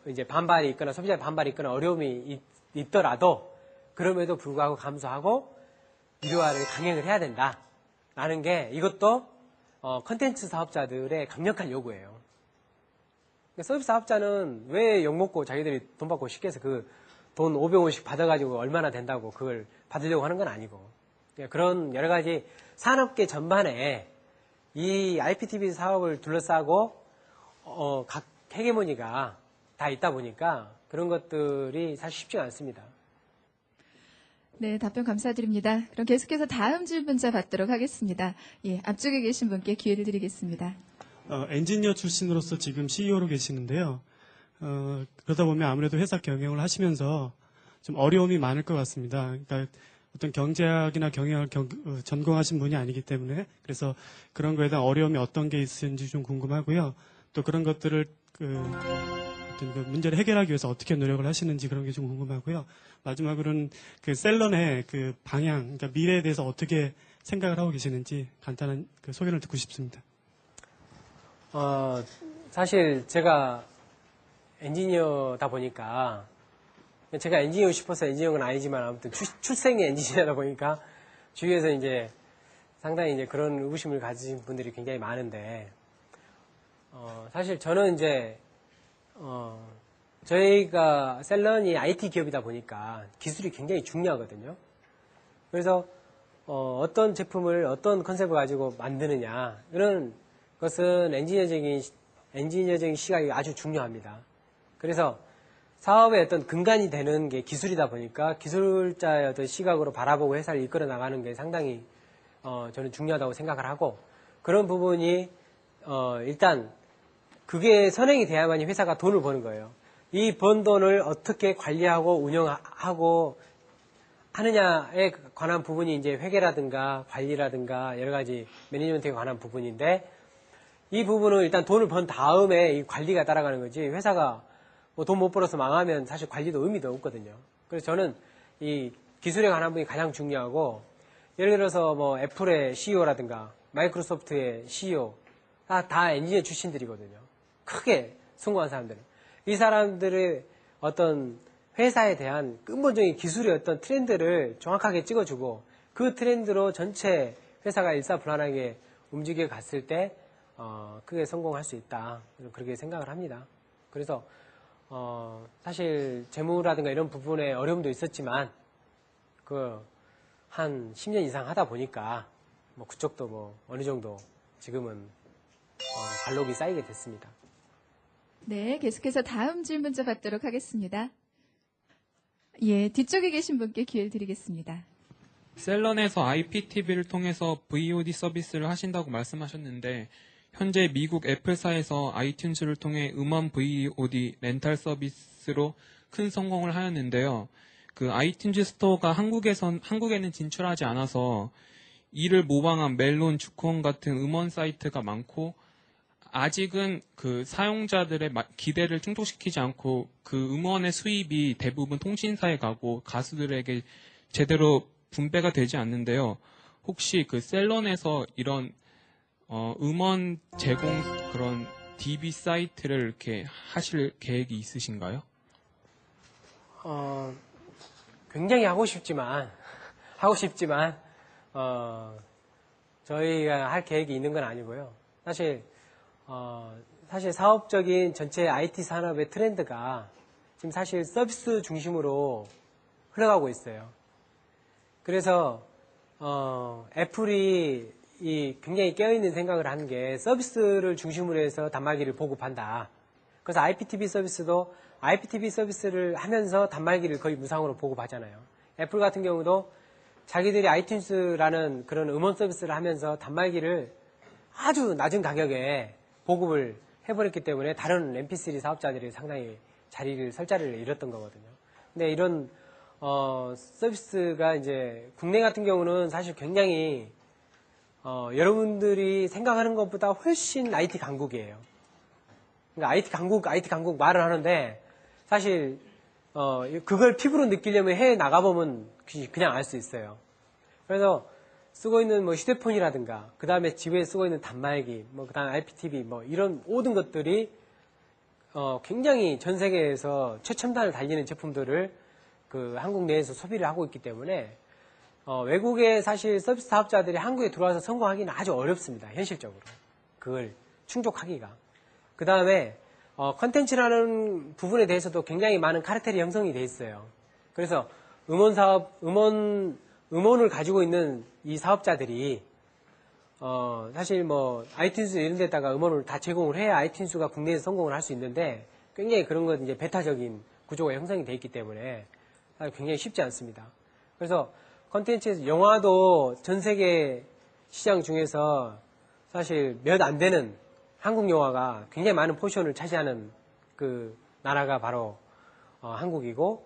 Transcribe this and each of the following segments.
이제 반발이 있거나 소비자의 반발이 있거나 어려움이 있더라도 그럼에도 불구하고 감수하고 유료화를 강행을 해야 된다라는 게 이것도 컨텐츠 사업자들의 강력한 요구예요. 서비스 사업자는 왜 욕먹고 자기들이 돈 받고 쉽게 해서 그 돈 500원씩 받아가지고 얼마나 된다고 그걸 받으려고 하는 건 아니고 그런 여러 가지 산업계 전반에 이 IPTV 사업을 둘러싸고 각 헤게모니가 다 있다 보니까 그런 것들이 사실 쉽지가 않습니다. 네, 답변 감사드립니다. 그럼 계속해서 다음 질문자 받도록 하겠습니다. 예, 앞쪽에 계신 분께 기회를 드리겠습니다. 엔지니어 출신으로서 지금 CEO로 계시는데요. 그러다 보면 아무래도 회사 경영을 하시면서 좀 어려움이 많을 것 같습니다. 그러니까 어떤 경제학이나 경영을 전공하신 분이 아니기 때문에 그래서 그런 거에 대한 어려움이 어떤 게 있는지 좀 궁금하고요. 또 그런 것들을 어떤 그 문제를 해결하기 위해서 어떻게 노력을 하시는지 그런 게 좀 궁금하고요. 마지막으로는 그 셀런의 그 방향, 그러니까 미래에 대해서 어떻게 생각을 하고 계시는지 간단한 그 소견을 듣고 싶습니다. 사실 제가 엔지니어다 보니까 제가 엔지니어 싶어서 엔지니어는 아니지만 아무튼 출생이 엔지니어다 보니까 주위에서 이제 상당히 이제 그런 의구심을 가진 분들이 굉장히 많은데 사실 저는 이제 저희가 셀런이 IT 기업이다 보니까 기술이 굉장히 중요하거든요. 그래서 어떤 제품을 어떤 컨셉을 가지고 만드느냐 이런 것은 엔지니어적인 시각이 아주 중요합니다. 그래서 사업의 어떤 근간이 되는 게 기술이다 보니까 기술자의 어떤 시각으로 바라보고 회사를 이끌어 나가는 게 상당히 저는 중요하다고 생각을 하고 그런 부분이 일단 그게 선행이 돼야만이 회사가 돈을 버는 거예요. 이 번 돈을 어떻게 관리하고 운영하고 하느냐에 관한 부분이 이제 회계라든가 관리라든가 여러 가지 매니지먼트에 관한 부분인데 이 부분은 일단 돈을 번 다음에 이 관리가 따라가는 거지 회사가 뭐 돈 못 벌어서 망하면 사실 관리도 의미도 없거든요. 그래서 저는 이 기술에 관한 부분이 가장 중요하고 예를 들어서 뭐 애플의 CEO라든가 마이크로소프트의 CEO 다 엔지니어 출신들이거든요. 크게 성공한 사람들은. 이 사람들의 어떤 회사에 대한 근본적인 기술의 어떤 트렌드를 정확하게 찍어주고 그 트렌드로 전체 회사가 일사불란하게 움직여 갔을 때 크게 성공할 수 있다. 그렇게 생각을 합니다. 그래서 사실 재무라든가 이런 부분에 어려움도 있었지만 한 10년 이상 하다 보니까 뭐 그쪽도 뭐 어느 정도 지금은 관록이 쌓이게 됐습니다. 네, 계속해서 다음 질문자 받도록 하겠습니다. 예, 뒤쪽에 계신 분께 기회를 드리겠습니다. 셀런에서 IPTV를 통해서 VOD 서비스를 하신다고 말씀하셨는데 현재 미국 애플사에서 아이튠즈를 통해 음원 VOD 렌탈 서비스로 큰 성공을 하였는데요. 그 아이튠즈 스토어가 한국에는 진출하지 않아서 이를 모방한 멜론, 주콘 같은 음원 사이트가 많고 아직은 그 사용자들의 기대를 충족시키지 않고 그 음원의 수입이 대부분 통신사에 가고 가수들에게 제대로 분배가 되지 않는데요. 혹시 그 셀런에서 이런 음원 제공 그런 DB 사이트를 이렇게 하실 계획이 있으신가요? 굉장히 하고 싶지만 저희가 할 계획이 있는 건 아니고요. 사실 사업적인 전체 IT 산업의 트렌드가 지금 사실 서비스 중심으로 흘러가고 있어요. 그래서 애플이 굉장히 깨어있는 생각을 한 게 서비스를 중심으로 해서 단말기를 보급한다. 그래서 IPTV 서비스도 IPTV 서비스를 하면서 단말기를 거의 무상으로 보급하잖아요. 애플 같은 경우도 자기들이 아이튠즈라는 그런 음원 서비스를 하면서 단말기를 아주 낮은 가격에 보급을 해버렸기 때문에 다른 MP3 사업자들이 상당히 설 자리를 잃었던 거거든요. 근데 이런 서비스가 이제 국내 같은 경우는 사실 굉장히 여러분들이 생각하는 것보다 훨씬 IT 강국이에요. 그러니까 IT 강국 말을 하는데 사실 그걸 피부로 느끼려면 해외 나가보면 그냥 알 수 있어요. 그래서 쓰고 있는 뭐 휴대폰이라든가 그 다음에 집에 쓰고 있는 단말기, 뭐 그 다음에 IPTV 뭐 이런 모든 것들이 굉장히 전 세계에서 최첨단을 달리는 제품들을 그 한국 내에서 소비를 하고 있기 때문에 외국의 사실 서비스 사업자들이 한국에 들어와서 성공하기는 아주 어렵습니다. 현실적으로. 그걸 충족하기가. 그 다음에 컨텐츠라는 부분에 대해서도 굉장히 많은 카르텔이 형성이 돼 있어요. 그래서 음원을 가지고 있는 이 사업자들이 사실 뭐 아이튠즈 이런 데다가 음원을 다 제공을 해야 아이튠즈가 국내에서 성공을 할 수 있는데 굉장히 그런 건 이제 배타적인 구조가 형성이 돼 있기 때문에 굉장히 쉽지 않습니다. 그래서 컨텐츠에서 영화도 전 세계 시장 중에서 사실 몇 안 되는 한국 영화가 굉장히 많은 포션을 차지하는 그 나라가 바로 한국이고,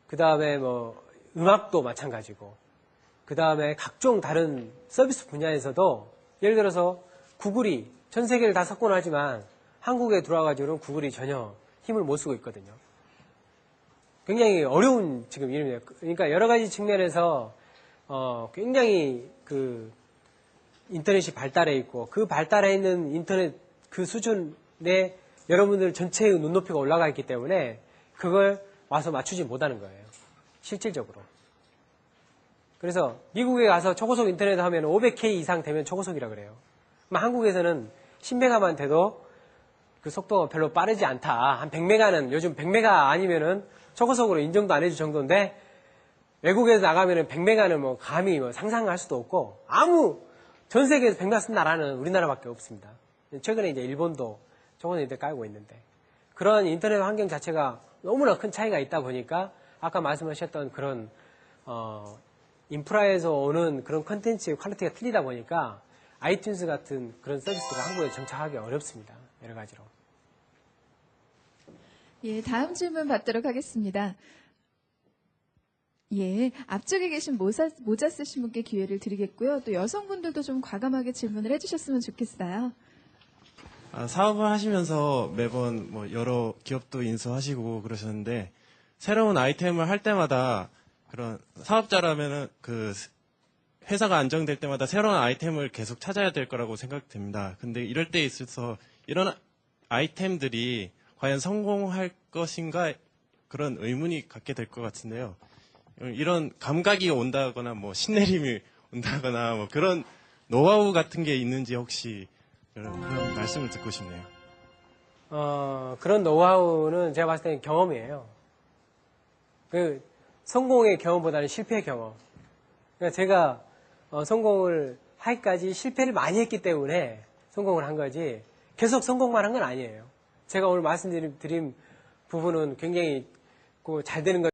그 다음에 뭐 음악도 마찬가지고, 그 다음에 각종 다른 서비스 분야에서도 예를 들어서 구글이 전 세계를 다 석권을 하지만 한국에 들어와가지고는 구글이 전혀 힘을 못 쓰고 있거든요. 굉장히 어려운 지금 이름이에요. 그러니까 여러 가지 측면에서 굉장히 그 인터넷이 발달해 있고, 그 발달해 있는 인터넷 그 수준에 여러분들 전체의 눈높이가 올라가 있기 때문에 그걸 와서 맞추지 못하는 거예요. 실질적으로. 그래서 미국에 가서 초고속 인터넷 하면 500K 이상 되면 초고속이라 그래요. 그럼 한국에서는 10메가만 돼도 그 속도가 별로 빠르지 않다. 한 100메가는, 요즘 100메가 아니면은 초고속으로 인정도 안 해줄 정도인데, 외국에서 나가면은 100메가는 뭐 감히 뭐 상상할 수도 없고, 전 세계에서 100메가 쓴 나라는 우리나라밖에 없습니다. 최근에 이제 일본도 초고속 인터넷 깔고 있는데, 그런 인터넷 환경 자체가 너무나 큰 차이가 있다 보니까 아까 말씀하셨던 그런 인프라에서 오는 그런 컨텐츠의 퀄리티가 틀리다 보니까 아이튠즈 같은 그런 서비스가 한국에 정착하기 어렵습니다. 여러 가지로. 예, 다음 질문 받도록 하겠습니다. 예, 앞쪽에 계신 모자 쓰신 분께 기회를 드리겠고요. 또 여성분들도 좀 과감하게 질문을 해주셨으면 좋겠어요. 사업을 하시면서 매번 뭐 여러 기업도 인수하시고 그러셨는데, 새로운 아이템을 할 때마다 그런 사업자라면은 그 회사가 안정될 때마다 새로운 아이템을 계속 찾아야 될 거라고 생각됩니다. 근데 이럴 때 있어서 이런 아이템들이 과연 성공할 것인가 그런 의문이 갖게 될 것 같은데요. 이런 감각이 온다거나 뭐 신내림이 온다거나 뭐 그런 노하우 같은 게 있는지 혹시 그런 말씀을 듣고 싶네요. 그런 노하우는 제가 봤을 때는 경험이에요. 그 성공의 경험보다는 실패의 경험. 그러니까 제가 성공을 하기까지 실패를 많이 했기 때문에 성공을 한 거지, 계속 성공만 한 건 아니에요. 제가 오늘 말씀드린 부분은 굉장히 잘 되는 거